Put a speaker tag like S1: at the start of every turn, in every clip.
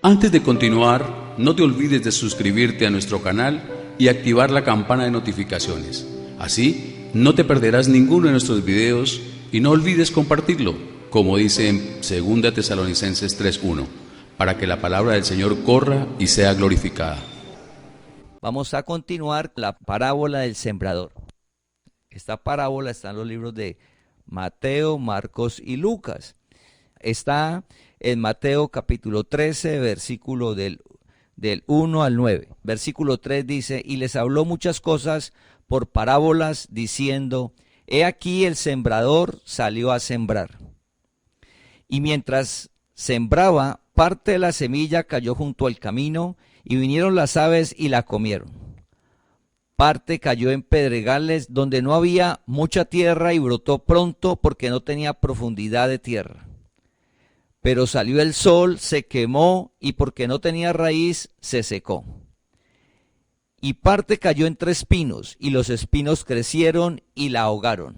S1: Antes de continuar, no te olvides de suscribirte a nuestro canal y activar la campana de notificaciones. Así, no te perderás ninguno de nuestros videos y no olvides compartirlo, como dice en 2 Tesalonicenses 3:1, para que la palabra del Señor corra y sea glorificada.
S2: Vamos a continuar la parábola del sembrador. Esta parábola está en los libros de Mateo, Marcos y Lucas. Está en Mateo capítulo 13, versículo del 1 al 9. Versículo 3 dice: y les habló muchas cosas por parábolas, diciendo: he aquí el sembrador salió a sembrar. Y mientras sembraba, parte de la semilla cayó junto al camino, y vinieron las aves y la comieron. Parte cayó en pedregales donde no había mucha tierra y brotó pronto porque no tenía profundidad de tierra. Pero salió el sol, se quemó y porque no tenía raíz, se secó. Y parte cayó entre espinos y los espinos crecieron y la ahogaron.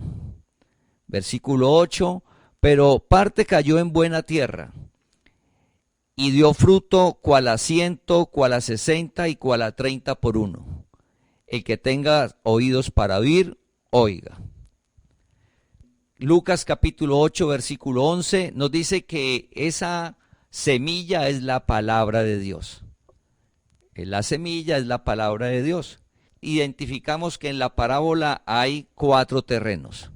S2: Versículo 8, pero parte cayó en buena tierra y dio fruto cual a 100, cual a 60 y cual a 30 por uno. El que tenga oídos para oír, oiga. Lucas capítulo 8, versículo 11 nos dice que esa semilla es la palabra de Dios. La semilla es la palabra de Dios. Identificamos que en la parábola hay 4 terrenos.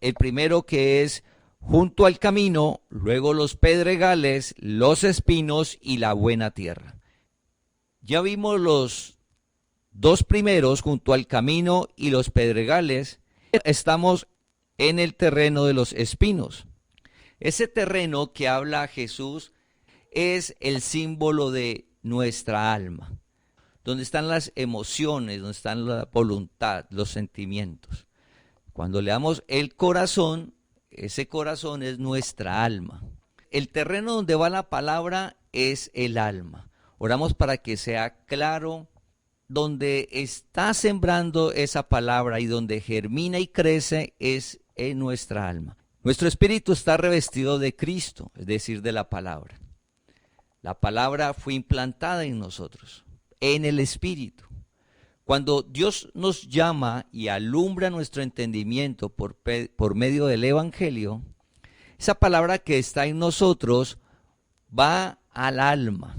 S2: El primero que es junto al camino, luego los pedregales, los espinos y la buena tierra. Ya vimos los 2 primeros junto al camino y los pedregales. Estamos en el terreno de los espinos. Ese terreno que habla Jesús es el símbolo de nuestra alma, donde están las emociones, donde están la voluntad, los sentimientos. Cuando leamos el corazón, ese corazón es nuestra alma. El terreno donde va la palabra es el alma. Oramos para que sea claro donde está sembrando esa palabra y donde germina y crece es en nuestra alma. Nuestro espíritu está revestido de Cristo, es decir, de la palabra. La palabra fue implantada en nosotros, en el espíritu. Cuando Dios nos llama y alumbra nuestro entendimiento por medio del evangelio, esa palabra que está en nosotros va al alma.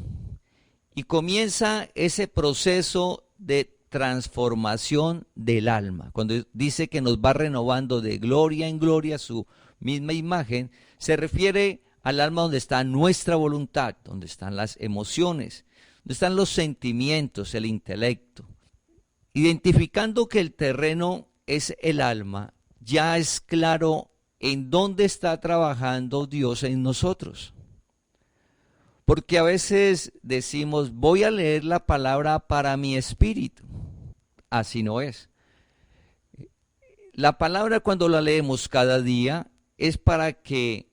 S2: Y comienza ese proceso de transformación del alma. Cuando dice que nos va renovando de gloria en gloria su misma imagen, se refiere al alma donde está nuestra voluntad, donde están las emociones, donde están los sentimientos, el intelecto. Identificando que el terreno es el alma, ya es claro en dónde está trabajando Dios en nosotros. Porque a veces decimos, voy a leer la palabra para mi espíritu. Así no es. La palabra cuando la leemos cada día es para que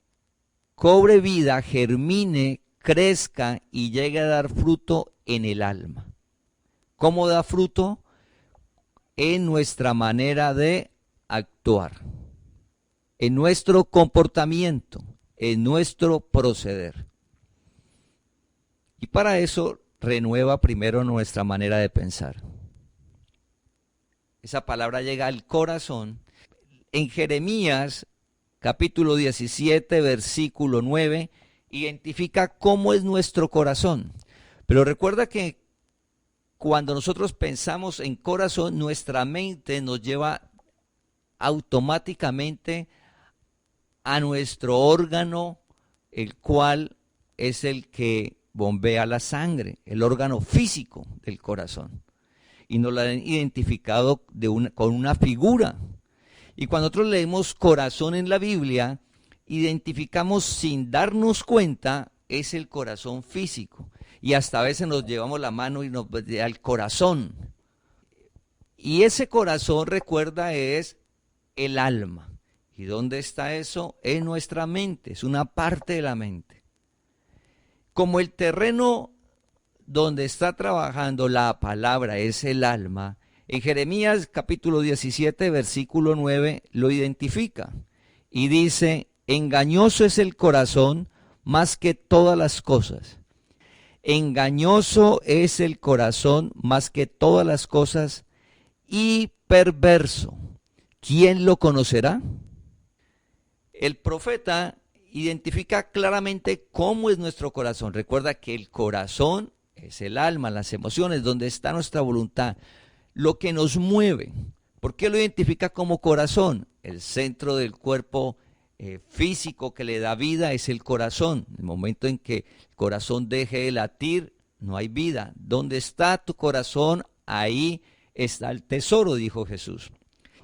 S2: cobre vida, germine, crezca y llegue a dar fruto en el alma. ¿Cómo da fruto? En nuestra manera de actuar, en nuestro comportamiento, en nuestro proceder. Y para eso renueva primero nuestra manera de pensar. Esa palabra llega al corazón. En Jeremías capítulo 17, versículo 9, identifica cómo es nuestro corazón. Pero recuerda que cuando nosotros pensamos en corazón, nuestra mente nos lleva automáticamente a nuestro órgano, el cual es el que bombea la sangre, el órgano físico del corazón. Y nos lo han identificado con una figura. Y cuando nosotros leemos corazón en la Biblia, identificamos sin darnos cuenta, es el corazón físico. Y hasta a veces nos llevamos la mano y nos al corazón. Y ese corazón, recuerda, es el alma. ¿Y dónde está eso? En nuestra mente, es una parte de la mente. Como el terreno donde está trabajando la palabra es el alma, en Jeremías capítulo 17, versículo 9, lo identifica. Y dice, engañoso es el corazón más que todas las cosas, Engañoso es el corazón más que todas las cosas y perverso. ¿Quién lo conocerá? El profeta identifica claramente cómo es nuestro corazón. Recuerda que el corazón es el alma, las emociones, donde está nuestra voluntad, lo que nos mueve. ¿Por qué lo identifica como corazón? El centro del cuerpo físico que le da vida es el corazón. En el momento en que el corazón deje de latir, no hay vida. ¿Dónde está tu corazón? Ahí está el tesoro, dijo Jesús.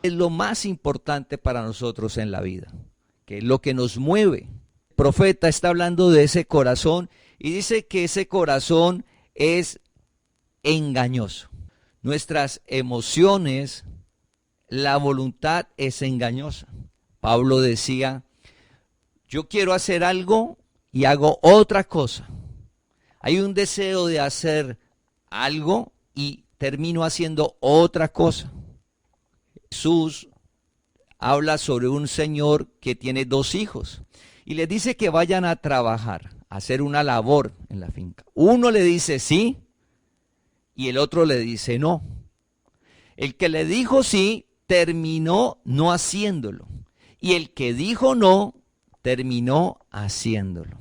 S2: Es lo más importante para nosotros en la vida, que es lo que nos mueve. El profeta está hablando de ese corazón y dice que ese corazón es engañoso. Nuestras emociones, la voluntad es engañosa. Pablo decía, yo quiero hacer algo y hago otra cosa. Hay un deseo de hacer algo y termino haciendo otra cosa. Jesús habla sobre un señor que tiene 2 hijos y les dice que vayan a trabajar, a hacer una labor en la finca. Uno le dice sí y el otro le dice no. El que le dijo sí terminó no haciéndolo y el que dijo no terminó haciéndolo.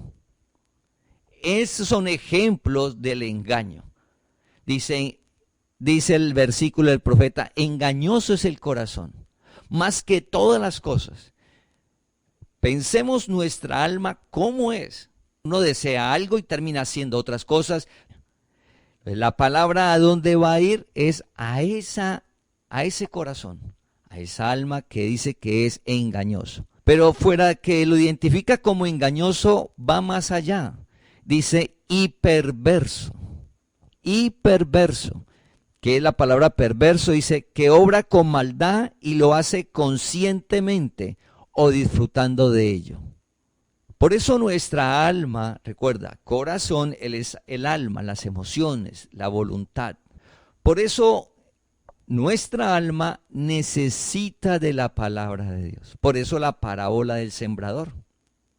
S2: Esos son ejemplos del engaño. Dice el versículo del profeta, engañoso es el corazón, más que todas las cosas. Pensemos nuestra alma cómo es. Uno desea algo y termina haciendo otras cosas. La palabra a dónde va a ir es a ese corazón, a esa alma que dice que es engañoso. Pero fuera que lo identifica como engañoso, va más allá. Dice y perverso, que es la palabra perverso, dice que obra con maldad y lo hace conscientemente o disfrutando de ello. Por eso nuestra alma, recuerda, corazón es el alma, las emociones, la voluntad. Por eso nuestra alma necesita de la palabra de Dios. Por eso la parábola del sembrador.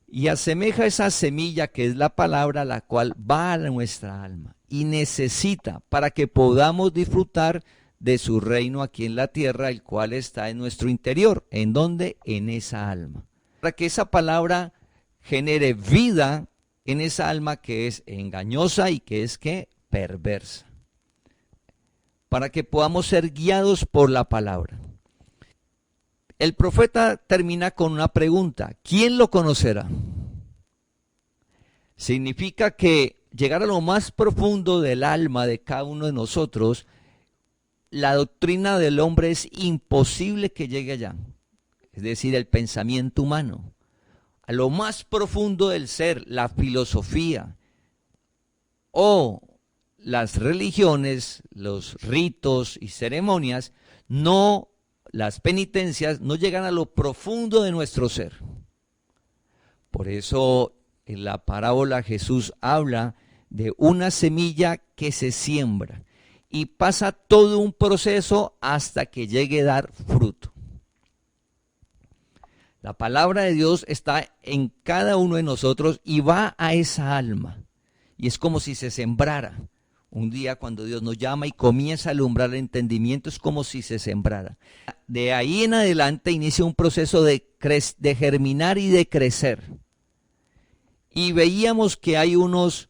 S2: Y asemeja esa semilla que es la palabra, la cual va a nuestra alma y necesita para que podamos disfrutar de su reino aquí en la tierra, el cual está en nuestro interior. ¿En dónde? En esa alma. Para que esa palabra genere vida en esa alma que es engañosa y que es ¿qué? Perversa. Para que podamos ser guiados por la palabra. El profeta termina con una pregunta. ¿Quién lo conocerá? Significa que llegar a lo más profundo del alma de cada uno de nosotros, la doctrina del hombre es imposible que llegue allá. Es decir, el pensamiento humano. A lo más profundo del ser, la filosofía o las religiones, los ritos y ceremonias, las penitencias no llegan a lo profundo de nuestro ser. Por eso en la parábola Jesús habla de una semilla que se siembra y pasa todo un proceso hasta que llegue a dar fruto. La palabra de Dios está en cada uno de nosotros y va a esa alma. Y es como si se sembrara. Un día cuando Dios nos llama y comienza a alumbrar el entendimiento, es como si se sembrara. De ahí en adelante inicia un proceso de germinar y de crecer. Y veíamos que hay unos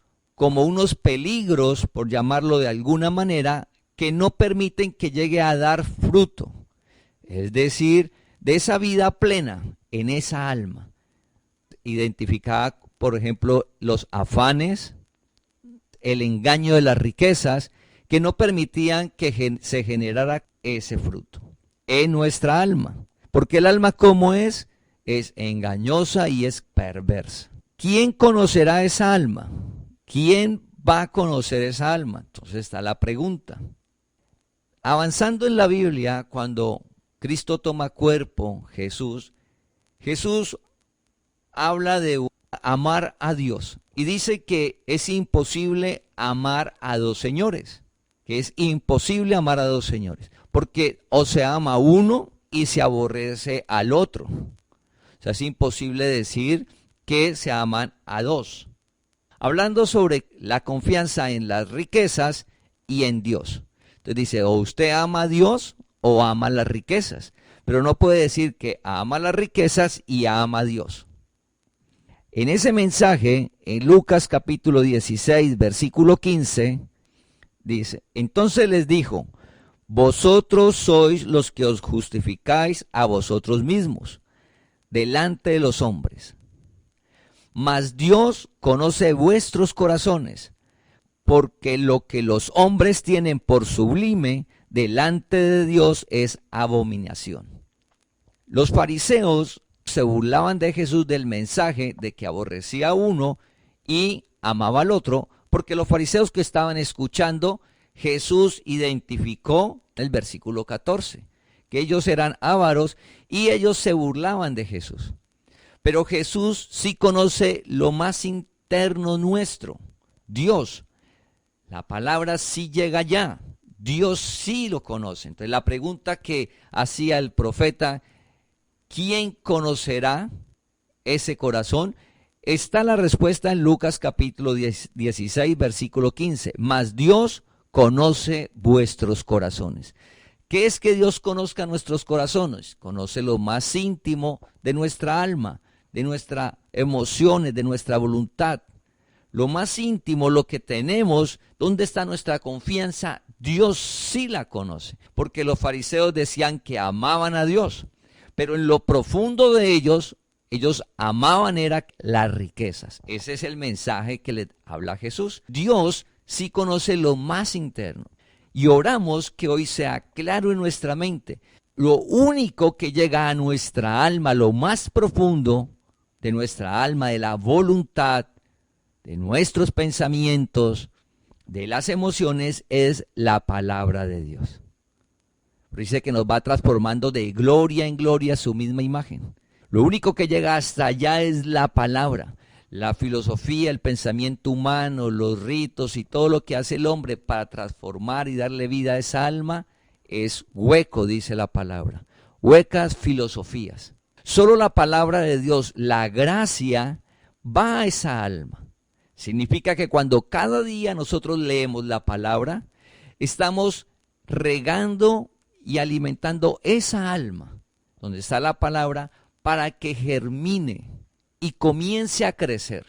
S2: peligros, por llamarlo de alguna manera, que no permiten que llegue a dar fruto. Es decir, de esa vida plena en esa alma. Identificada, por ejemplo, los afanes, el engaño de las riquezas, que no permitían que se generara ese fruto en nuestra alma. Porque el alma, ¿cómo es? Es engañosa y es perversa. ¿Quién conocerá esa alma? ¿Quién va a conocer esa alma? Entonces está la pregunta. Avanzando en la Biblia, cuando Cristo toma cuerpo, Jesús habla de amar a Dios y dice que es imposible amar a 2 señores, que es imposible amar a 2 señores, porque o se ama a uno y se aborrece al otro. O sea, es imposible decir que se aman a 2. hablando sobre la confianza en las riquezas y en Dios. Entonces dice, o usted ama a Dios o ama las riquezas, pero no puede decir que ama las riquezas y ama a Dios. En ese mensaje, en Lucas capítulo 16, versículo 15, dice, entonces les dijo, vosotros sois los que os justificáis a vosotros mismos delante de los hombres. Mas Dios conoce vuestros corazones, porque lo que los hombres tienen por sublime delante de Dios es abominación. Los fariseos se burlaban de Jesús del mensaje de que aborrecía a uno y amaba al otro, porque los fariseos que estaban escuchando, Jesús identificó el versículo 14, que ellos eran ávaros y ellos se burlaban de Jesús. Pero Jesús sí conoce lo más interno nuestro, Dios. La palabra sí llega allá, Dios sí lo conoce. Entonces la pregunta que hacía el profeta, ¿quién conocerá ese corazón? Está la respuesta en Lucas capítulo 16, versículo 15. Mas Dios conoce vuestros corazones. ¿Qué es que Dios conozca nuestros corazones? Conoce lo más íntimo de nuestra alma, de nuestras emociones, de nuestra voluntad. Lo más íntimo, lo que tenemos, ¿dónde está nuestra confianza? Dios sí la conoce, porque los fariseos decían que amaban a Dios, pero en lo profundo de ellos amaban era las riquezas. Ese es el mensaje que le habla Jesús. Dios sí conoce lo más interno. Y oramos que hoy sea claro en nuestra mente. Lo único que llega a nuestra alma, lo más profundo de nuestra alma, de la voluntad, de nuestros pensamientos, de las emociones, es la palabra de Dios. Pero dice que nos va transformando de gloria en gloria a su misma imagen. Lo único que llega hasta allá es la palabra. La filosofía, el pensamiento humano, los ritos y todo lo que hace el hombre para transformar y darle vida a esa alma es hueco, dice la palabra. Huecas filosofías. Solo la palabra de Dios, la gracia, va a esa alma. Significa que cuando cada día nosotros leemos la palabra, estamos regando y alimentando esa alma, donde está la palabra, para que germine y comience a crecer.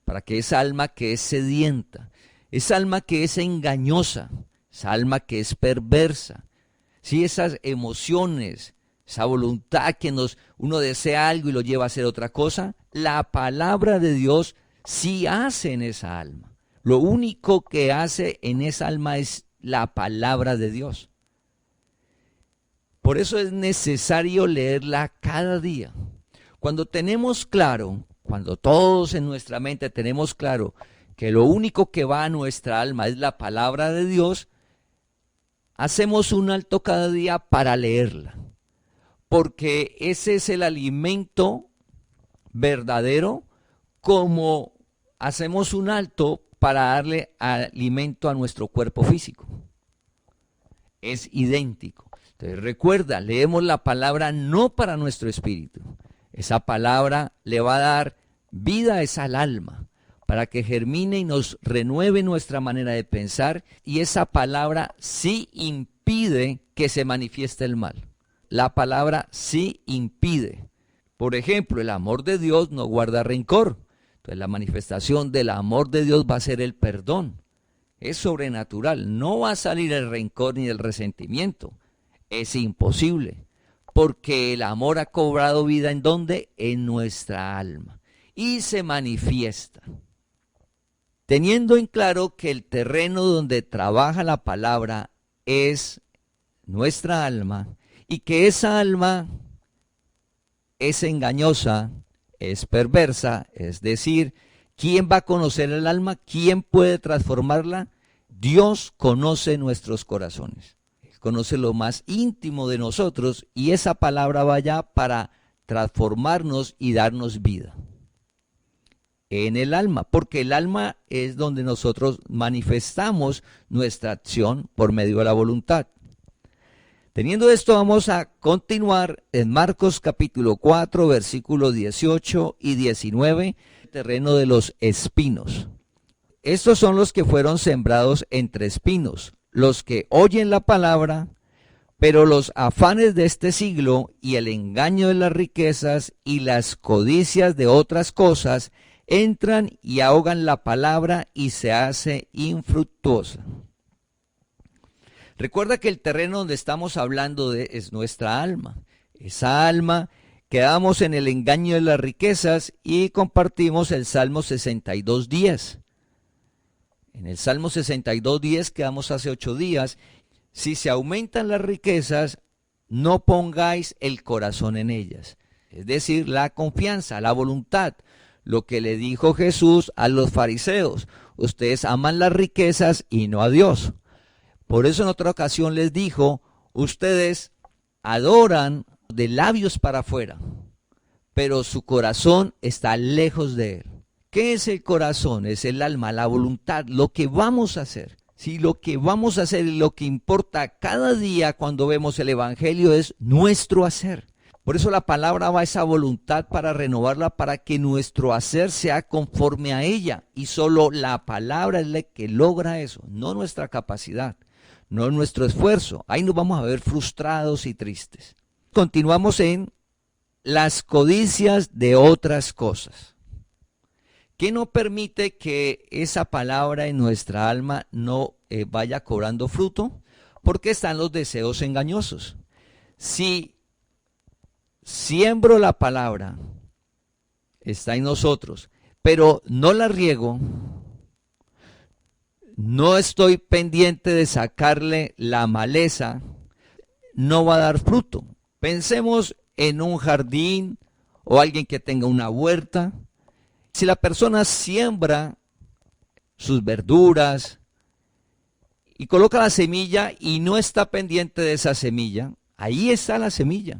S2: Para que esa alma que es sedienta, esa alma que es engañosa, esa alma que es perversa, si esas emociones, esa voluntad que uno desea algo y lo lleva a hacer otra cosa, la palabra de Dios sí hace en esa alma. Lo único que hace en esa alma es la palabra de Dios. Por eso es necesario leerla cada día. Cuando tenemos claro, cuando todos en nuestra mente tenemos claro que lo único que va a nuestra alma es la palabra de Dios, hacemos un alto cada día para leerla. Porque ese es el alimento verdadero, como hacemos un alto para darle alimento a nuestro cuerpo físico. Es idéntico. Entonces recuerda, leemos la palabra no para nuestro espíritu. Esa palabra le va a dar vida al alma, para que germine y nos renueve nuestra manera de pensar, y esa palabra sí impide que se manifieste el mal. La palabra sí impide. Por ejemplo, el amor de Dios no guarda rencor. Entonces la manifestación del amor de Dios va a ser el perdón. Es sobrenatural. No va a salir el rencor ni el resentimiento. Es imposible. Porque el amor ha cobrado vida ¿en dónde? En nuestra alma. Y se manifiesta. Teniendo en claro que el terreno donde trabaja la palabra es nuestra alma, y que esa alma es engañosa, es perversa, es decir, ¿quién va a conocer el alma? ¿Quién puede transformarla? Dios conoce nuestros corazones. Él conoce lo más íntimo de nosotros, y esa palabra va allá para transformarnos y darnos vida. En el alma, porque el alma es donde nosotros manifestamos nuestra acción por medio de la voluntad. Teniendo esto, vamos a continuar en Marcos capítulo 4, versículos 18 y 19, terreno de los espinos. Estos son los que fueron sembrados entre espinos, los que oyen la palabra, pero los afanes de este siglo y el engaño de las riquezas y las codicias de otras cosas entran y ahogan la palabra y se hace infructuosa. Recuerda que el terreno donde estamos hablando es nuestra alma. Esa alma, quedamos en el engaño de las riquezas y compartimos el Salmo 62:10. En el Salmo 62:10 quedamos hace 8 días. Si se aumentan las riquezas, no pongáis el corazón en ellas. Es decir, la confianza, la voluntad. Lo que le dijo Jesús a los fariseos. Ustedes aman las riquezas y no a Dios. Por eso en otra ocasión les dijo, ustedes adoran de labios para afuera, pero su corazón está lejos de él. ¿Qué es el corazón? Es el alma, la voluntad, lo que vamos a hacer. Si lo que vamos a hacer y lo que importa cada día cuando vemos el Evangelio es nuestro hacer. Por eso la palabra va a esa voluntad para renovarla, para que nuestro hacer sea conforme a ella. Y solo la palabra es la que logra eso, no nuestra capacidad, no nuestro esfuerzo. Ahí nos vamos a ver frustrados y tristes. Continuamos en las codicias de otras cosas. ¿Qué no permite que esa palabra en nuestra alma no vaya cobrando fruto? Porque están los deseos engañosos. Si siembro la palabra, está en nosotros, pero no la riego, no estoy pendiente de sacarle la maleza, no va a dar fruto. Pensemos en un jardín o alguien que tenga una huerta. Si la persona siembra sus verduras y coloca la semilla y no está pendiente de esa semilla, ahí está la semilla.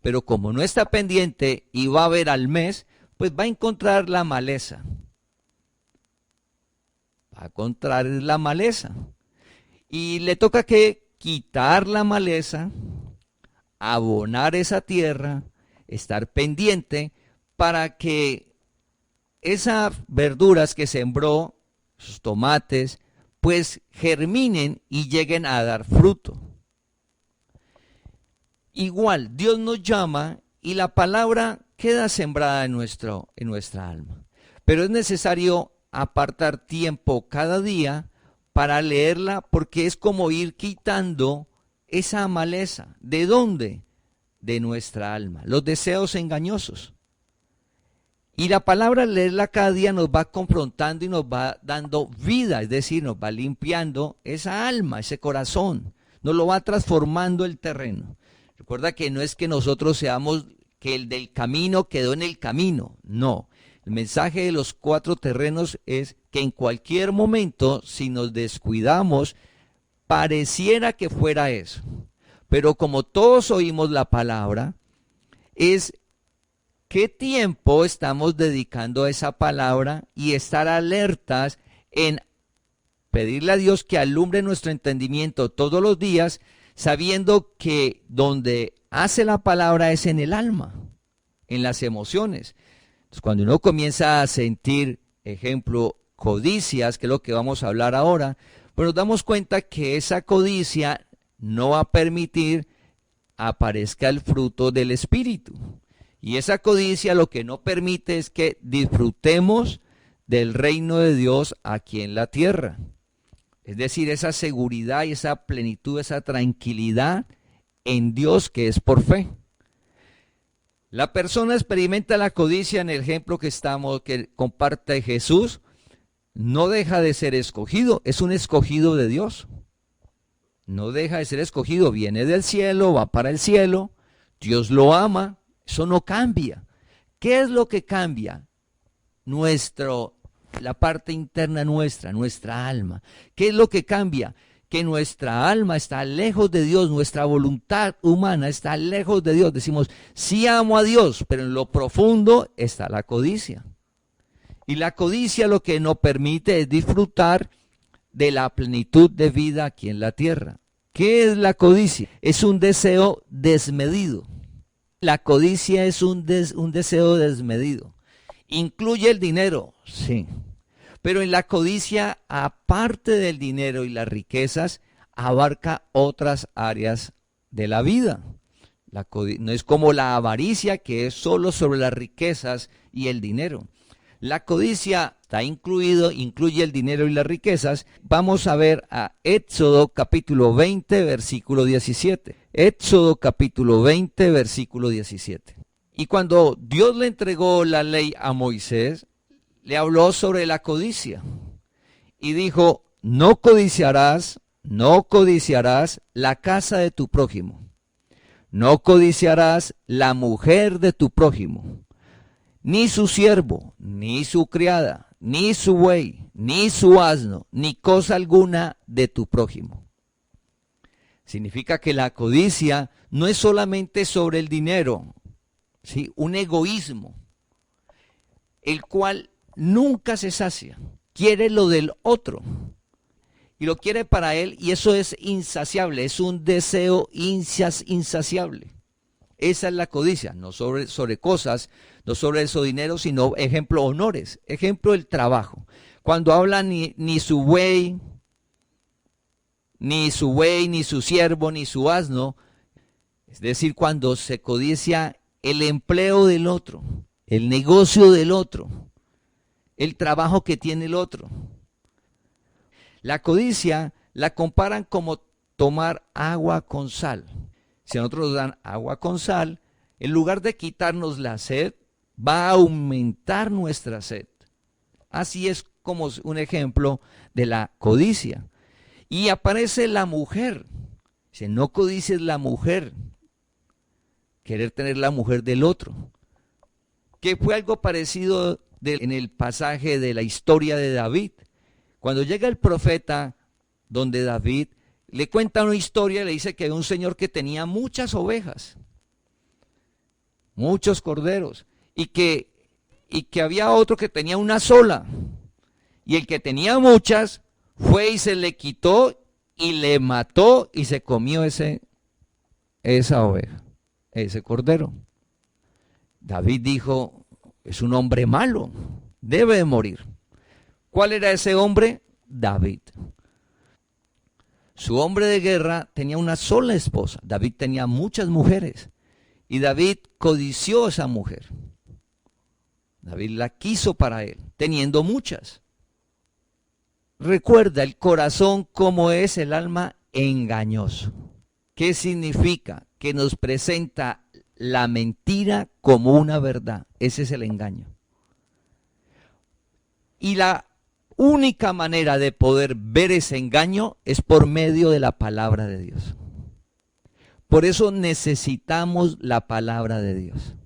S2: Pero como no está pendiente y va a ver al mes, pues va a encontrar la maleza. Va a encontrar la maleza. Y le toca que quitar la maleza, abonar esa tierra, estar pendiente para que esas verduras que sembró, sus tomates, pues germinen y lleguen a dar fruto. Igual, Dios nos llama y la palabra queda sembrada en nuestra alma. Pero es necesario apartar tiempo cada día para leerla, porque es como ir quitando esa maleza. ¿De dónde? De nuestra alma, los deseos engañosos. Y la palabra, leerla cada día, nos va confrontando y nos va dando vida, es decir, nos va limpiando esa alma, ese corazón, nos lo va transformando el terreno. Recuerda que no es que nosotros seamos que el del camino quedó en el camino, no. El mensaje de los 4 terrenos es que en cualquier momento, si nos descuidamos, pareciera que fuera eso. Pero como todos oímos la palabra, es qué tiempo estamos dedicando a esa palabra y estar alertas en pedirle a Dios que alumbre nuestro entendimiento todos los días, sabiendo que donde hace la palabra es en el alma, en las emociones. Entonces, cuando uno comienza a sentir, ejemplo, codicias, que es lo que vamos a hablar ahora, pues nos damos cuenta que esa codicia no va a permitir aparezca el fruto del Espíritu. Y esa codicia lo que no permite es que disfrutemos del reino de Dios aquí en la tierra. Es decir, esa seguridad y esa plenitud, esa tranquilidad en Dios que es por fe. La persona experimenta la codicia en el ejemplo que comparte Jesús, no deja de ser escogido, es un escogido de Dios. No deja de ser escogido, viene del cielo, va para el cielo, Dios lo ama, eso no cambia. ¿Qué es lo que cambia? La parte interna nuestra alma. ¿Qué es lo que cambia? Que nuestra alma está lejos de Dios, nuestra voluntad humana está lejos de Dios. Decimos, sí amo a Dios, pero en lo profundo está la codicia. Y la codicia lo que no permite es disfrutar de la plenitud de vida aquí en la tierra. ¿Qué es la codicia? Es un deseo desmedido. La codicia es un deseo desmedido. ¿Incluye el dinero? Sí. Pero en la codicia, aparte del dinero y las riquezas, abarca otras áreas de la vida. No es como la avaricia, que es solo sobre las riquezas y el dinero. La codicia incluye el dinero y las riquezas. Vamos a ver a Éxodo capítulo 20, versículo 17. Éxodo capítulo 20, versículo 17. Y cuando Dios le entregó la ley a Moisés, le habló sobre la codicia. Y dijo, no codiciarás la casa de tu prójimo. No codiciarás la mujer de tu prójimo, ni su siervo, ni su criada, ni su buey, ni su asno, ni cosa alguna de tu prójimo. Significa que la codicia no es solamente sobre el dinero, ¿sí? Un egoísmo, el cual nunca se sacia, quiere lo del otro. Y lo quiere para él, y eso es insaciable, es un deseo insaciable. Esa es la codicia, no sobre cosas, no sobre eso dinero, sino ejemplo honores, ejemplo el trabajo. Cuando habla ni su buey, ni su siervo, ni su asno, es decir, cuando se codicia el empleo del otro, el negocio del otro, el trabajo que tiene el otro. La codicia la comparan como tomar agua con sal. Si a nosotros nos dan agua con sal, en lugar de quitarnos la sed, va a aumentar nuestra sed. Así es como un ejemplo de la codicia. Y aparece la mujer. Dice, no codicies la mujer. Querer tener la mujer del otro. Que fue algo parecido en el pasaje de la historia de David. Cuando llega el profeta donde David le cuenta una historia, le dice que había un señor que tenía muchas ovejas, muchos corderos, y que había otro que tenía una sola. Y el que tenía muchas fue y se le quitó y le mató y se comió esa oveja, ese cordero. David dijo, es un hombre malo, debe de morir. ¿Cuál era ese hombre? David. Su hombre de guerra tenía una sola esposa. David tenía muchas mujeres. Y David codició a esa mujer. David la quiso para él, teniendo muchas. Recuerda el corazón como es el alma engañoso. ¿Qué significa? Que nos presenta la mentira como una verdad. Ese es el engaño. Y la única manera de poder ver ese engaño es por medio de la palabra de Dios. Por eso necesitamos la palabra de Dios.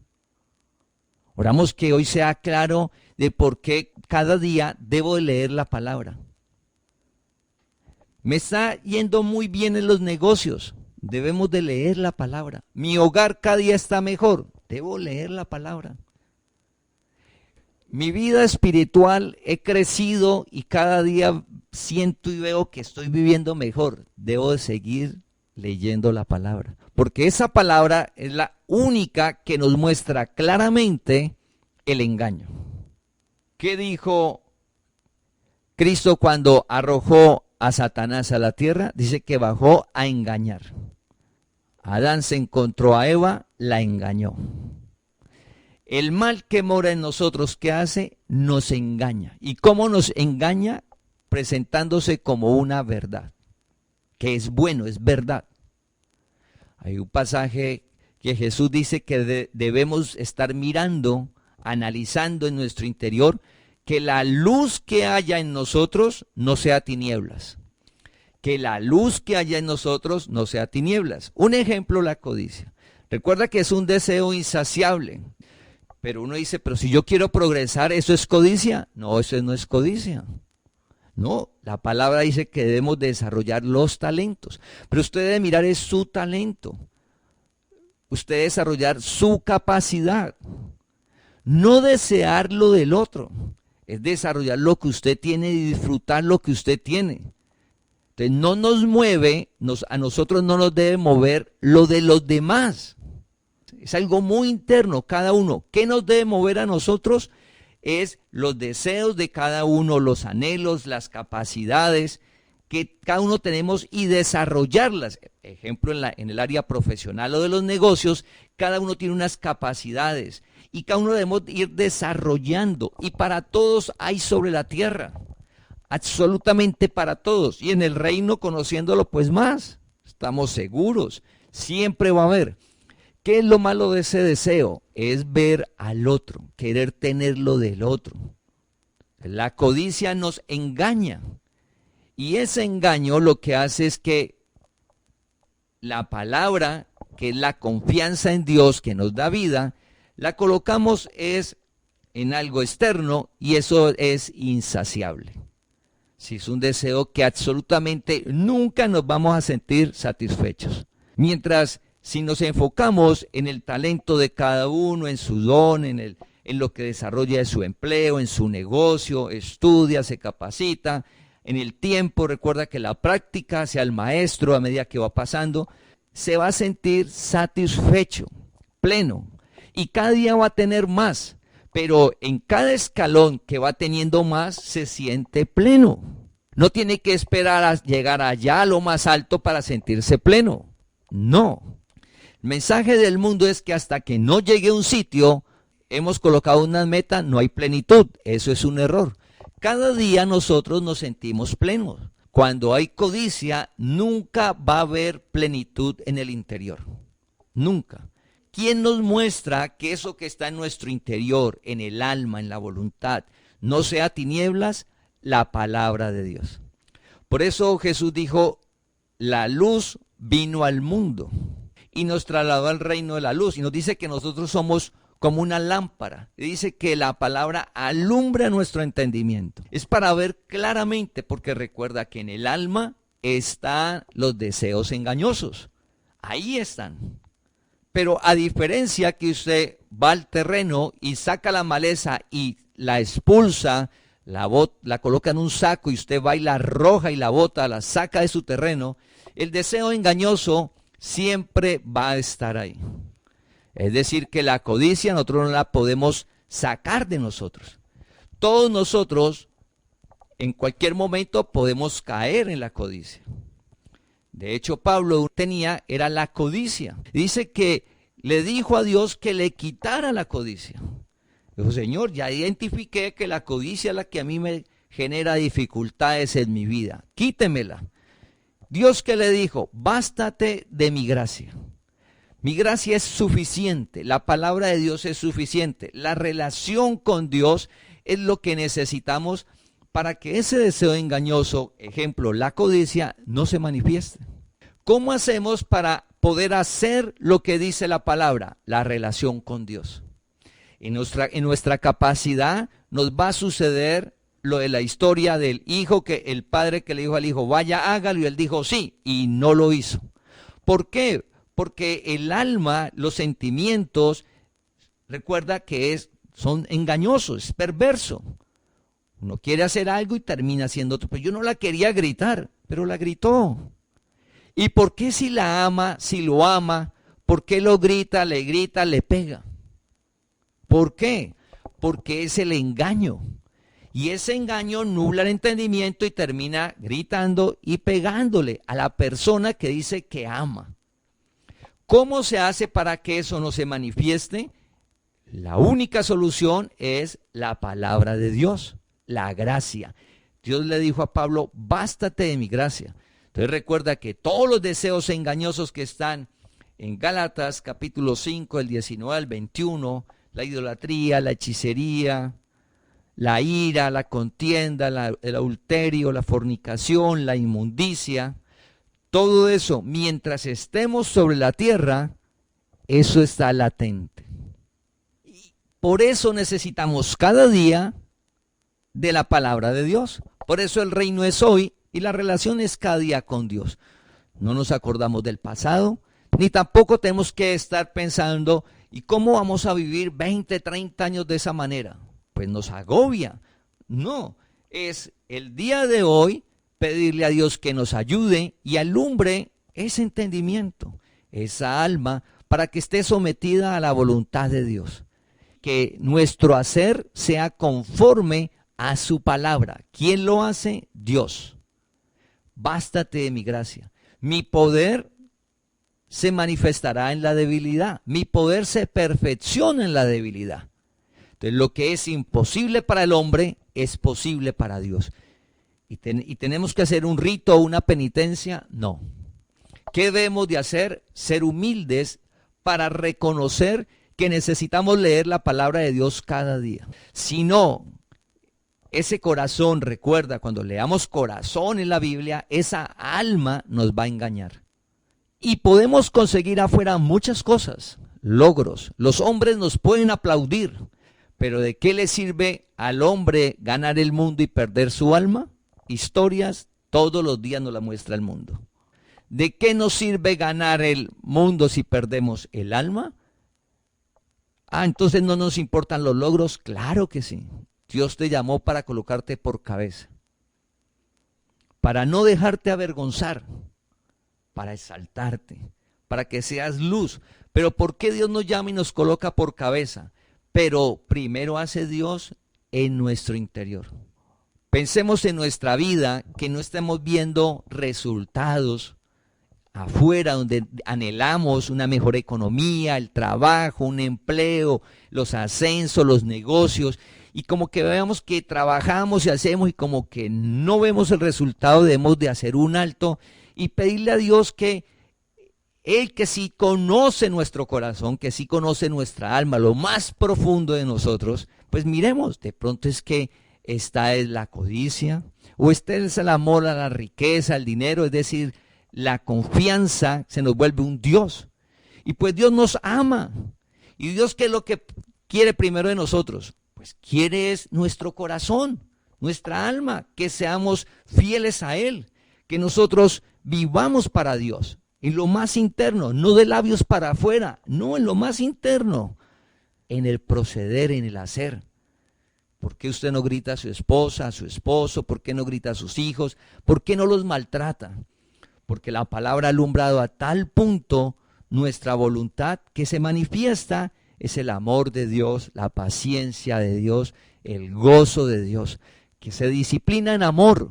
S2: Oramos que hoy sea claro de por qué cada día debo de leer la palabra. Me está yendo muy bien en los negocios. Debemos de leer la palabra. Mi hogar cada día está mejor. Debo leer la palabra. Mi vida espiritual he crecido y cada día siento y veo que estoy viviendo mejor. Debo de seguir leyendo la palabra. Porque esa palabra es la única que nos muestra claramente el engaño. ¿Qué dijo Cristo cuando arrojó a Satanás a la tierra? Dice que bajó a engañar. Adán se encontró a Eva, la engañó. El mal que mora en nosotros, ¿qué hace? Nos engaña. ¿Y cómo nos engaña? Presentándose como una verdad, que es bueno, es verdad. Hay un pasaje que Jesús dice que debemos estar mirando, analizando en nuestro interior, que la luz que haya en nosotros no sea tinieblas. Que la luz que haya en nosotros no sea tinieblas. Un ejemplo, la codicia. Recuerda que es un deseo insaciable. Pero uno dice, pero si yo quiero progresar, ¿eso es codicia? No, eso no es codicia. No, la palabra dice que debemos desarrollar los talentos. Pero usted debe mirar es su talento. Usted desarrollar su capacidad. No desear lo del otro. Es desarrollar lo que usted tiene y disfrutar lo que usted tiene. Entonces no nos mueve, a nosotros no nos debe mover lo de los demás. Es algo muy interno, cada uno. ¿Qué nos debe mover a nosotros? es los deseos de cada uno, los anhelos, las capacidades que cada uno tenemos y desarrollarlas. Ejemplo, en el área profesional o de los negocios, cada uno tiene unas capacidades y cada uno debemos ir desarrollando. Y para todos hay sobre la tierra, absolutamente para todos. Y en el reino, conociéndolo, pues más, estamos seguros, siempre va a haber. ¿Qué es lo malo de ese deseo? Es ver al otro, querer tener lo del otro. La codicia nos engaña. Y ese engaño lo que hace es que la palabra, que es la confianza en Dios que nos da vida, la colocamos es en algo externo y eso es insaciable. Si es un deseo que absolutamente nunca nos vamos a sentir satisfechos. Mientras si nos enfocamos en el talento de cada uno, en su don, en lo que desarrolla en su empleo, en su negocio, estudia, se capacita, en el tiempo, recuerda que la práctica sea el maestro a medida que va pasando, se va a sentir satisfecho, pleno, y cada día va a tener más, pero en cada escalón que va teniendo más se siente pleno. No tiene que esperar a llegar allá a lo más alto para sentirse pleno, no. El mensaje del mundo es que hasta que no llegue a un sitio, hemos colocado una meta, no hay plenitud, eso es un error. Cada día nosotros nos sentimos plenos. Cuando hay codicia, nunca va a haber plenitud en el interior. Nunca. ¿Quién nos muestra que eso que está en nuestro interior, en el alma, en la voluntad, no sea tinieblas? La palabra de Dios. Por eso Jesús dijo, la luz vino al mundo y nos trasladó al reino de la luz. Y nos dice que nosotros somos como una lámpara. Y dice que la palabra alumbra nuestro entendimiento. Es para ver claramente, porque recuerda que en el alma están los deseos engañosos. Ahí están. Pero a diferencia que usted va al terreno y saca la maleza y la expulsa, la coloca en un saco y usted va y la arroja y la bota, la saca de su terreno, el deseo engañoso siempre va a estar ahí. Es decir, que la codicia nosotros no la podemos sacar de nosotros. Todos nosotros en cualquier momento podemos caer en la codicia. De hecho, Pablo era la codicia. Dice que le dijo a Dios que le quitara la codicia. Dijo, Señor, ya identifiqué que la codicia es la que a mí me genera dificultades en mi vida. Quítemela. Dios que le dijo, bástate de mi gracia. Mi gracia es suficiente, la palabra de Dios es suficiente, la relación con Dios es lo que necesitamos para que ese deseo engañoso, ejemplo, la codicia, no se manifieste. ¿Cómo hacemos para poder hacer lo que dice la palabra? La relación con Dios. En nuestra capacidad nos va a suceder lo de la historia del hijo, que el padre que le dijo al hijo, vaya, hágalo, y él dijo sí, y no lo hizo. ¿Por qué? Porque el alma, los sentimientos, recuerda que son engañosos, es perverso. Uno quiere hacer algo y termina haciendo otro. Pero yo no la quería gritar, pero la gritó. ¿Y por qué si la ama, si lo ama, por qué lo grita, le pega? ¿Por qué? Porque es el engaño. Y ese engaño nubla el entendimiento y termina gritando y pegándole a la persona que dice que ama. ¿Cómo se hace para que eso no se manifieste? La única solución es la palabra de Dios, la gracia. Dios le dijo a Pablo, bástate de mi gracia. Entonces recuerda que todos los deseos engañosos que están en Gálatas capítulo 5, el 19 al 21, la idolatría, la hechicería, la ira, la contienda, el adulterio, la fornicación, la inmundicia, todo eso, mientras estemos sobre la tierra, eso está latente. Y por eso necesitamos cada día de la palabra de Dios. Por eso el reino es hoy y la relación es cada día con Dios. No nos acordamos del pasado, ni tampoco tenemos que estar pensando, ¿y cómo vamos a vivir 20, 30 años de esa manera? Pues nos agobia. No, es el día de hoy pedirle a Dios que nos ayude y alumbre ese entendimiento, esa alma, para que esté sometida a la voluntad de Dios. que nuestro hacer sea conforme a su palabra. ¿Quién lo hace? Dios. Bástate de mi gracia. Mi poder se manifestará en la debilidad. Mi poder se perfecciona en la debilidad. Entonces, lo que es imposible para el hombre es posible para Dios. ¿Y tenemos que hacer un rito o una penitencia? No. ¿Qué debemos de hacer? Ser humildes para reconocer que necesitamos leer la palabra de Dios cada día. Si no, ese corazón, recuerda, cuando leamos corazón en la Biblia, esa alma nos va a engañar. Y podemos conseguir afuera muchas cosas, logros. Los hombres nos pueden aplaudir, pero ¿de qué le sirve al hombre ganar el mundo y perder su alma? Historias todos los días nos la muestra el mundo. ¿De qué nos sirve ganar el mundo si perdemos el alma? Entonces no nos importan los logros. Claro que sí. Dios te llamó para colocarte por cabeza, para no dejarte avergonzar, para exaltarte, para que seas luz. Pero ¿por qué Dios nos llama y nos coloca por cabeza? Pero primero hace Dios en nuestro interior. Pensemos en nuestra vida, que no estemos viendo resultados afuera, donde anhelamos una mejor economía, el trabajo, un empleo, los ascensos, los negocios, y como que veamos que trabajamos y hacemos y como que no vemos el resultado, debemos de hacer un alto y pedirle a Dios que Él, que sí conoce nuestro corazón, que sí conoce nuestra alma, lo más profundo de nosotros, pues miremos, de pronto es que esta es la codicia, o este es el amor a la riqueza, al dinero, es decir, la confianza se nos vuelve un Dios. Y pues Dios nos ama. ¿Y Dios qué es lo que quiere primero de nosotros? Pues quiere es nuestro corazón, nuestra alma, que seamos fieles a Él, que nosotros vivamos para Dios, en lo más interno, no de labios para afuera, no, en lo más interno, en el proceder, en el hacer. ¿Por qué usted no grita a su esposa, a su esposo? ¿Por qué no grita a sus hijos? ¿Por qué no los maltrata? Porque la palabra ha alumbrado a tal punto nuestra voluntad que se manifiesta es el amor de Dios, la paciencia de Dios, el gozo de Dios, que se disciplina en amor,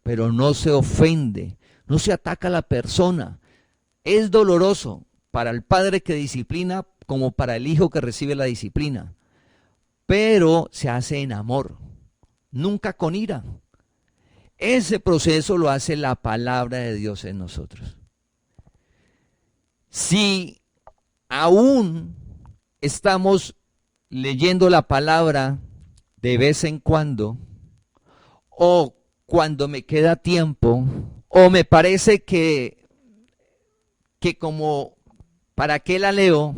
S2: pero no se ofende, no se ataca a la persona. Es doloroso para el padre que disciplina como para el hijo que recibe la disciplina, pero se hace en amor, nunca con ira. Ese proceso lo hace la palabra de Dios en nosotros. Si aún estamos leyendo la palabra de vez en cuando, o cuando me queda tiempo, o me parece que como, ¿para qué la leo?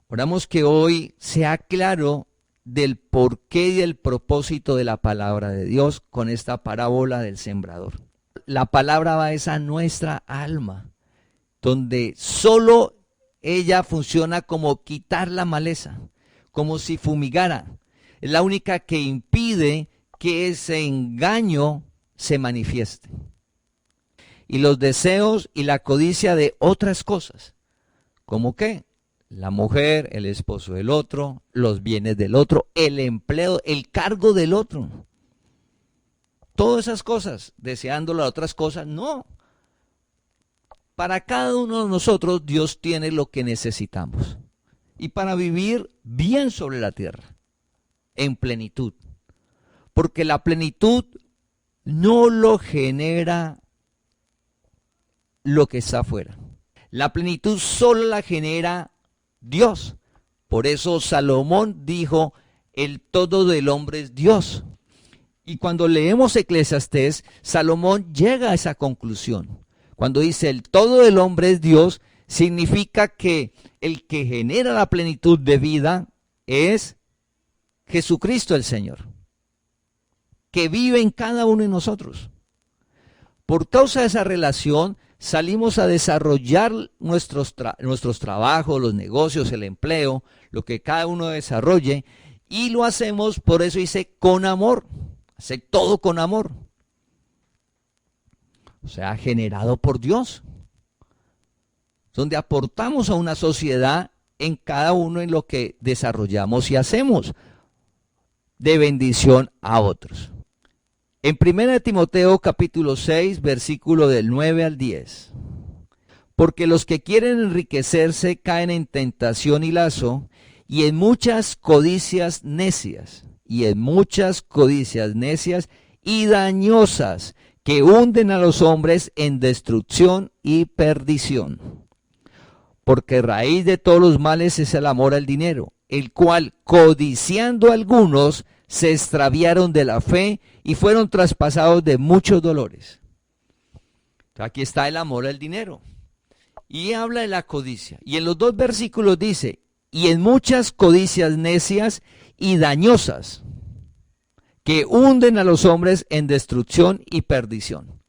S2: Oramos que hoy sea claro del porqué y el propósito de la palabra de Dios con esta parábola del sembrador. La palabra va a nuestra alma, donde solo ella funciona como quitar la maleza, como si fumigara. Es la única que impide que ese engaño se manifieste. Y los deseos y la codicia de otras cosas, ¿cómo qué? La mujer, el esposo del otro, los bienes del otro, el empleo, el cargo del otro. Todas esas cosas, deseando las otras cosas, no. Para cada uno de nosotros Dios tiene lo que necesitamos. Y para vivir bien sobre la tierra, en plenitud. Porque la plenitud no lo genera lo que está afuera. La plenitud solo la genera Dios. Por eso Salomón dijo, el todo del hombre es Dios. Y cuando leemos Eclesiastés, Salomón llega a esa conclusión. Cuando dice el todo del hombre es Dios, significa que el que genera la plenitud de vida es Jesucristo el Señor, que vive en cada uno de nosotros. Por causa de esa relación, salimos a desarrollar nuestros trabajos, los negocios, el empleo, lo que cada uno desarrolle, y lo hacemos, por eso dice, con amor. Hace todo con amor. O sea, generado por Dios. Donde aportamos a una sociedad en cada uno en lo que desarrollamos y hacemos, de bendición a otros. En 1 Timoteo capítulo 6, versículo del 9 al 10. Porque los que quieren enriquecerse caen en tentación y lazo, y en muchas codicias necias, y dañosas, que hunden a los hombres en destrucción y perdición. Porque raíz de todos los males es el amor al dinero, el cual, codiciando algunos, se extraviaron de la fe y fueron traspasados de muchos dolores. Aquí está el amor al dinero. Y habla de la codicia. Y en los dos versículos dice, y en muchas codicias necias y dañosas, que hunden a los hombres en destrucción y perdición.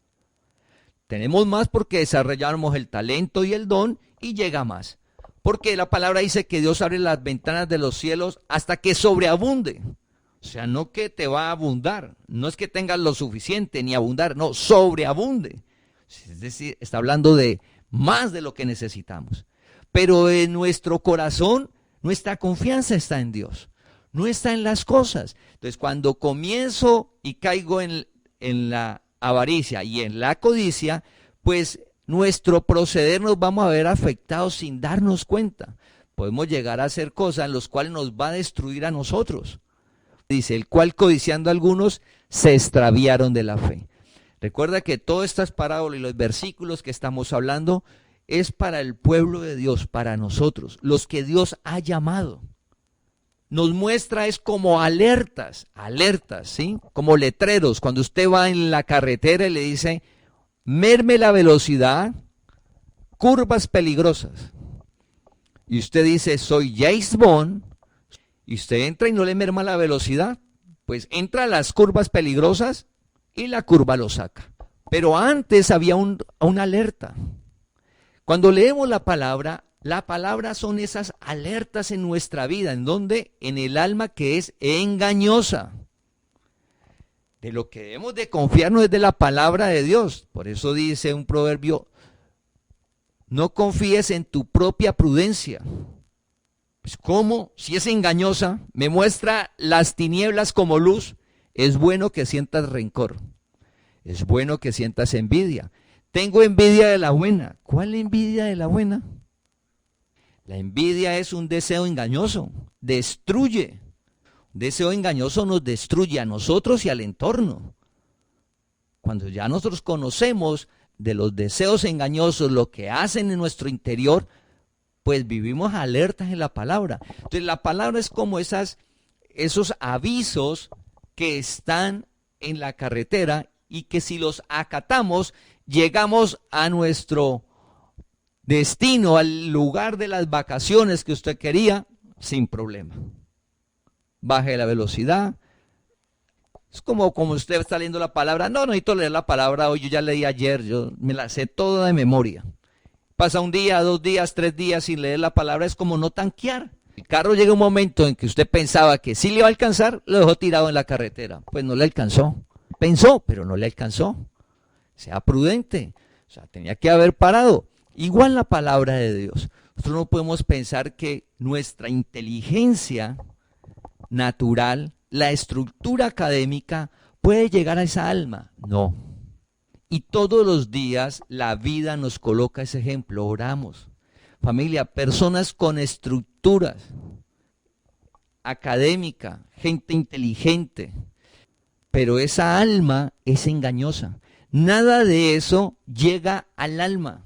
S2: Tenemos más porque desarrollamos el talento y el don y llega más. Porque la palabra dice que Dios abre las ventanas de los cielos hasta que sobreabunde. O sea, no que te va a abundar, no es que tengas lo suficiente ni abundar, no, sobreabunde. Es decir, está hablando de más de lo que necesitamos. Pero en nuestro corazón, nuestra confianza está en Dios, no está en las cosas. Entonces, cuando comienzo y caigo en la avaricia y en la codicia, pues nuestro proceder nos vamos a ver afectados sin darnos cuenta. Podemos llegar a hacer cosas en las cuales nos va a destruir a nosotros. Dice, el cual codiciando a algunos se extraviaron de la fe. Recuerda que todas estas parábolas y los versículos que estamos hablando es para el pueblo de Dios, para nosotros, los que Dios ha llamado. Nos muestra es como alertas, ¿sí? Como letreros. Cuando usted va en la carretera y le dice, merme la velocidad, curvas peligrosas. Y usted dice, soy James Bond, y usted entra y no le merma la velocidad, pues entra a las curvas peligrosas y la curva lo saca. Pero antes había una alerta. Cuando leemos la palabra son esas alertas en nuestra vida, en donde en el alma que es engañosa. De lo que debemos de confiarnos es de la palabra de Dios. Por eso dice un proverbio, no confíes en tu propia prudencia. Pues ¿cómo? Si es engañosa, me muestra las tinieblas como luz, es bueno que sientas rencor, es bueno que sientas envidia. Tengo envidia de la buena. ¿Cuál envidia de la buena? La envidia es un deseo engañoso, destruye. Un deseo engañoso nos destruye a nosotros y al entorno. Cuando ya nosotros conocemos de los deseos engañosos, lo que hacen en nuestro interior, pues vivimos alertas en la palabra. Entonces la palabra es como esos avisos que están en la carretera y que si los acatamos, llegamos a nuestro destino, al lugar de las vacaciones que usted quería, sin problema. Baje la velocidad. Es como usted está leyendo la palabra. No necesito leer la palabra hoy, yo ya leí ayer, yo me la sé toda de memoria. Pasa un día, 2 días, 3 días sin leer la palabra, es como no tanquear. El carro llega un momento en que usted pensaba que sí le iba a alcanzar, lo dejó tirado en la carretera. Pues no le alcanzó. Pensó, pero no le alcanzó. Sea prudente. O sea, tenía que haber parado. Igual la palabra de Dios. Nosotros no podemos pensar que nuestra inteligencia natural, la estructura académica, puede llegar a esa alma. No. Y todos los días la vida nos coloca ese ejemplo. Oramos. Familia, personas con estructuras académica, gente inteligente, pero esa alma es engañosa. Nada de eso llega al alma.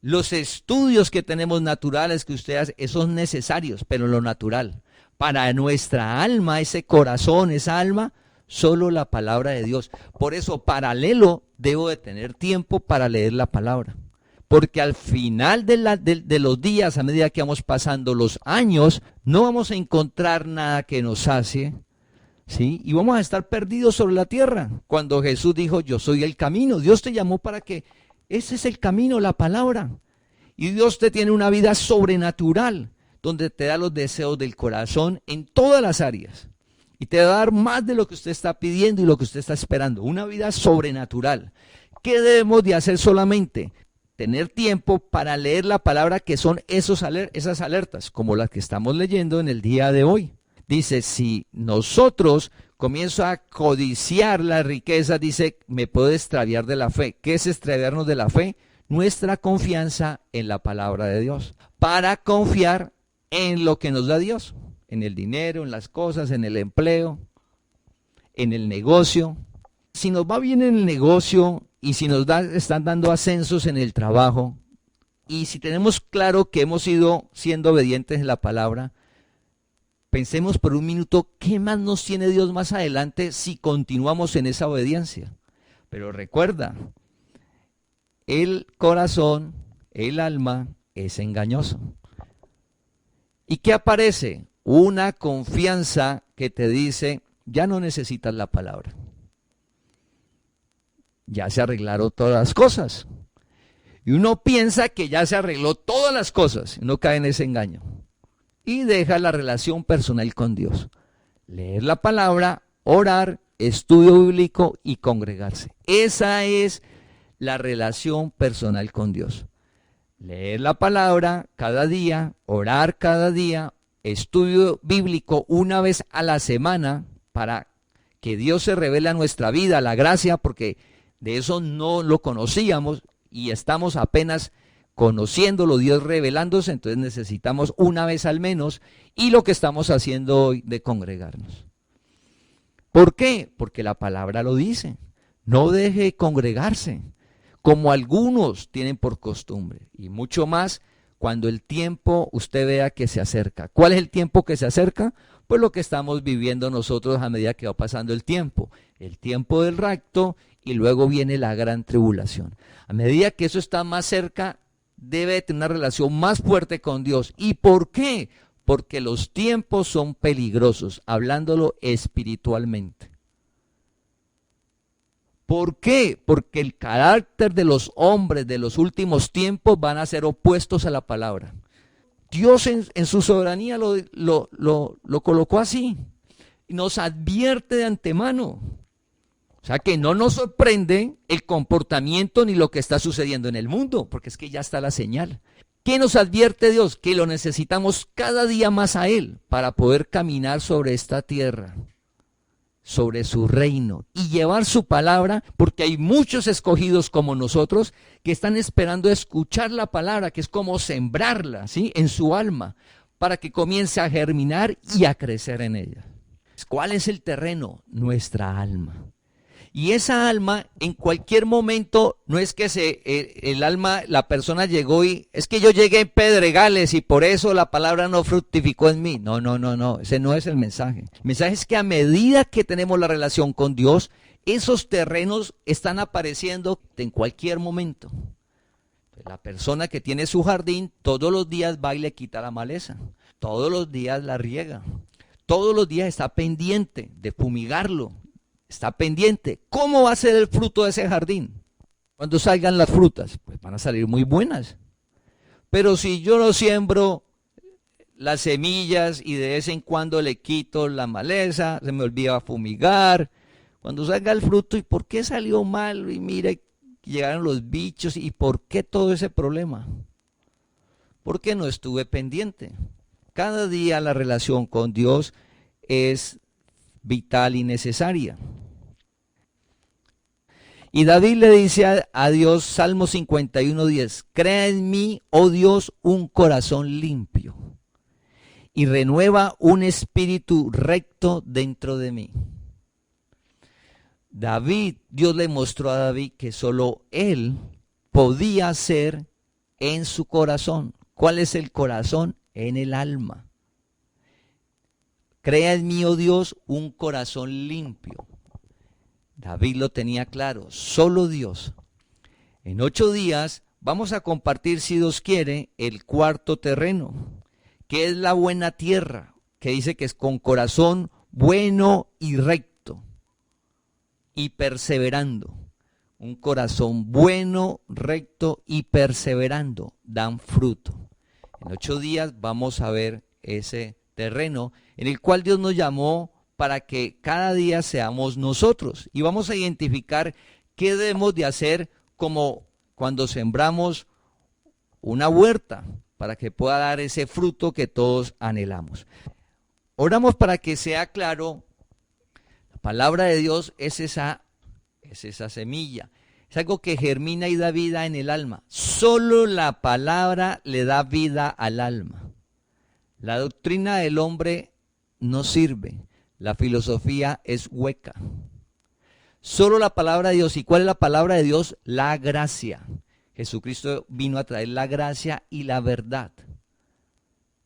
S2: Los estudios que tenemos naturales que usted hace, esos son necesarios, pero lo natural. Para nuestra alma, ese corazón, esa alma, solo la palabra de Dios. Por eso, paralelo, debo de tener tiempo para leer la palabra. Porque al final de los días, a medida que vamos pasando los años, no vamos a encontrar nada que nos sacie, ¿sí? Y vamos a estar perdidos sobre la tierra. Cuando Jesús dijo, yo soy el camino, Dios te llamó para que ese es el camino, la palabra. Y Dios te tiene una vida sobrenatural, donde te da los deseos del corazón en todas las áreas. Y te va a dar más de lo que usted está pidiendo y lo que usted está esperando. Una vida sobrenatural. ¿Qué debemos de hacer solamente? tener tiempo para leer la palabra, que son esas alertas, como las que estamos leyendo en el día de hoy. Dice, si nosotros comienzo a codiciar la riqueza, dice, me puedo extraviar de la fe. ¿Qué es extraviarnos de la fe? Nuestra confianza en la palabra de Dios, para confiar en lo que nos da Dios, en el dinero, en las cosas, en el empleo, en el negocio. Si nos va bien en el negocio y si están dando ascensos en el trabajo, y si tenemos claro que hemos ido siendo obedientes en la palabra, pensemos por un minuto, ¿qué más nos tiene Dios más adelante si continuamos en esa obediencia? Pero recuerda, el corazón, el alma, es engañoso. ¿Y qué aparece? Una confianza que te dice, ya no necesitas la palabra. Ya se arreglaron todas las cosas. Y uno piensa que ya se arregló todas las cosas. Uno cae en ese engaño. Y deja la relación personal con Dios. Leer la palabra, orar, estudio bíblico y congregarse. Esa es la relación personal con Dios. Leer la palabra cada día, orar cada día, estudio bíblico una vez a la semana para que Dios se revele a nuestra vida, la gracia, porque de eso no lo conocíamos y estamos apenas conociéndolo, Dios revelándose, entonces necesitamos una vez al menos, y lo que estamos haciendo hoy de congregarnos. ¿Por qué? Porque la palabra lo dice, no deje de congregarse, como algunos tienen por costumbre, y mucho más cuando el tiempo usted vea que se acerca. ¿Cuál es el tiempo que se acerca? Pues lo que estamos viviendo nosotros a medida que va pasando el tiempo del rapto, y luego viene la gran tribulación. A medida que eso está más cerca, debe tener una relación más fuerte con Dios. ¿Y por qué? Porque los tiempos son peligrosos, hablándolo espiritualmente. ¿Por qué? Porque el carácter de los hombres de los últimos tiempos van a ser opuestos a la palabra. Dios en su soberanía lo colocó así. Y nos advierte de antemano. O sea que no nos sorprende el comportamiento ni lo que está sucediendo en el mundo, porque es que ya está la señal. ¿Qué nos advierte Dios? Que lo necesitamos cada día más a Él para poder caminar sobre esta tierra, sobre su reino y llevar su palabra, porque hay muchos escogidos como nosotros que están esperando escuchar la palabra, que es como sembrarla, ¿sí?, en su alma, para que comience a germinar y a crecer en ella. ¿Cuál es el terreno? Nuestra alma. Y esa alma, en cualquier momento, no es que el alma, la persona llegó y, es que yo llegué en pedregales y por eso la palabra no fructificó en mí. No, ese no es el mensaje. El mensaje es que a medida que tenemos la relación con Dios, esos terrenos están apareciendo en cualquier momento. La persona que tiene su jardín, todos los días va y le quita la maleza. Todos los días la riega. Todos los días está pendiente de fumigarlo. Está pendiente. ¿Cómo va a ser el fruto de ese jardín? Cuando salgan las frutas, pues van a salir muy buenas. Pero si yo no siembro las semillas y de vez en cuando le quito la maleza, se me olvida fumigar, cuando salga el fruto, ¿y por qué salió mal? Y mire, llegaron los bichos, ¿y por qué todo ese problema? Porque no estuve pendiente. Cada día la relación con Dios es vital y necesaria. Y David le dice a Dios, Salmo 51:10, crea en mí, oh Dios, un corazón limpio y renueva un espíritu recto dentro de mí. Dios le mostró a David que solo él podía hacer en su corazón. ¿Cuál es el corazón? En el alma. Crea en mí, oh Dios, un corazón limpio. David lo tenía claro, solo Dios. En 8 días vamos a compartir, si Dios quiere, el cuarto terreno, que es la buena tierra, que dice que es con corazón bueno y recto y perseverando. Un corazón bueno, recto y perseverando dan fruto. En 8 días vamos a ver ese terreno en el cual Dios nos llamó para que cada día seamos nosotros. Y vamos a identificar qué debemos de hacer, como cuando sembramos una huerta para que pueda dar ese fruto que todos anhelamos. Oramos para que sea claro, la palabra de Dios es esa semilla, es algo que germina y da vida en el alma. Solo la palabra le da vida al alma. La doctrina del hombre no sirve, la filosofía es hueca. Solo la palabra de Dios. ¿Y cuál es la palabra de Dios? La gracia. Jesucristo vino a traer la gracia y la verdad.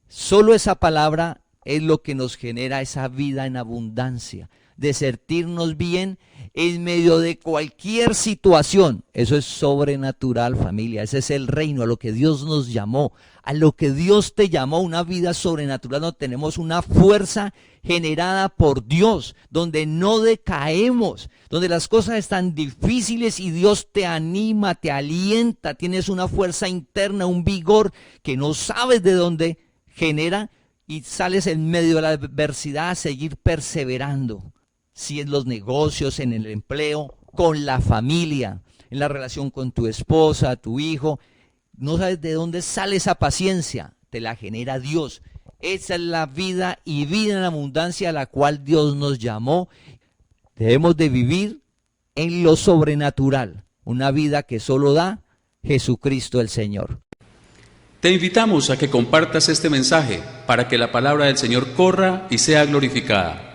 S2: Solo esa palabra es lo que nos genera esa vida en abundancia, de sentirnos bien en medio de cualquier situación. Eso es sobrenatural, familia. Ese es el reino, a lo que Dios nos llamó, a lo que Dios te llamó, una vida sobrenatural, donde tenemos una fuerza generada por Dios, donde no decaemos, donde las cosas están difíciles y Dios te anima, te alienta, tienes una fuerza interna, un vigor que no sabes de dónde genera, y sales en medio de la adversidad a seguir perseverando. Si en los negocios, en el empleo, con la familia, en la relación con tu esposa, tu hijo, no sabes de dónde sale esa paciencia, te la genera Dios. Esa es la vida y vida en abundancia a la cual Dios nos llamó. Debemos de vivir en lo sobrenatural, una vida que solo da Jesucristo el Señor.
S1: Te invitamos a que compartas este mensaje para que la palabra del Señor corra y sea glorificada.